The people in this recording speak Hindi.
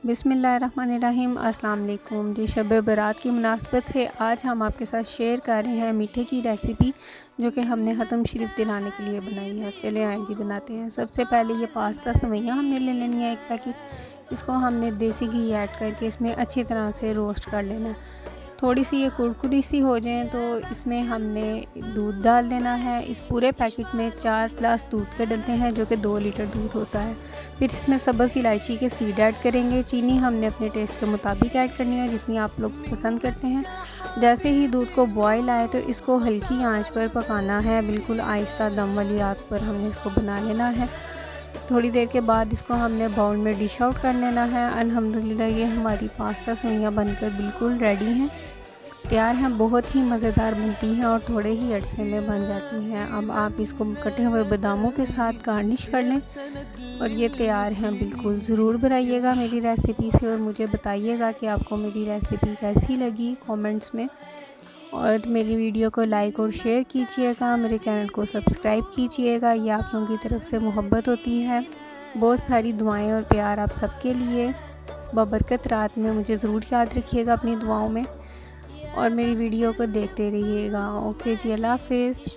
बिस्मिल्लाहिर्रहमानिर्रहीम। अस्सलाम वालेकुम जी। शब बारात की मुनासबत से आज हम आपके साथ शेयर कर रहे हैं मीठे की रेसिपी, जो कि हमने ख़त्म शरीफ दिलाने के लिए बनाई है। चले आए जी बनाते हैं। सबसे पहले ये पास्ता सेवइयाँ हमने ले लेनी है 1 पैकेट। इसको हमने देसी घी ऐड करके इसमें अच्छी तरह से रोस्ट कर लेना है। थोड़ी सी ये कुरकुरी सी हो जाए तो इसमें हमने दूध डाल देना है। इस पूरे पैकेट में 4 ग्लास दूध के डलते हैं, जो कि 2 लीटर दूध होता है। फिर इसमें सब्ज़ इलायची के सीड ऐड करेंगे। चीनी हमने अपने टेस्ट के मुताबिक ऐड करनी है, जितनी आप लोग पसंद करते हैं। जैसे ही दूध को बॉयल आए तो इसको हल्की आंच पर पकाना है, बिल्कुल आहिस्ता दम वाली आग पर हमने इसको बना लेना है। थोड़ी देर के बाद इसको हमने बाउल में डिश आउट कर लेना है। अल्हम्दुलिल्लाह ये हमारी पास्ता सेवइयाँ बनकर बिल्कुल रेडी हैं, तैयार हैं। बहुत ही मज़ेदार बनती हैं और थोड़े ही अरसे में बन जाती हैं। अब आप इसको कटे हुए बादामों के साथ गार्निश कर लें और ये तैयार हैं बिल्कुल। ज़रूर बनाइएगा मेरी रेसिपी से और मुझे बताइएगा कि आपको मेरी रेसिपी कैसी लगी कमेंट्स में। और मेरी वीडियो को लाइक और शेयर कीजिएगा, मेरे चैनल को सब्सक्राइब कीजिएगा। ये आप लोगों की तरफ से मोहब्बत होती है। बहुत सारी दुआएं और प्यार आप सबके लिए। इस बाबरकत रात में मुझे ज़रूर याद रखिएगा अपनी दुआओं में और मेरी वीडियो को देखते रहिएगा। ओके जी, अल्लाह हाफ़िज़।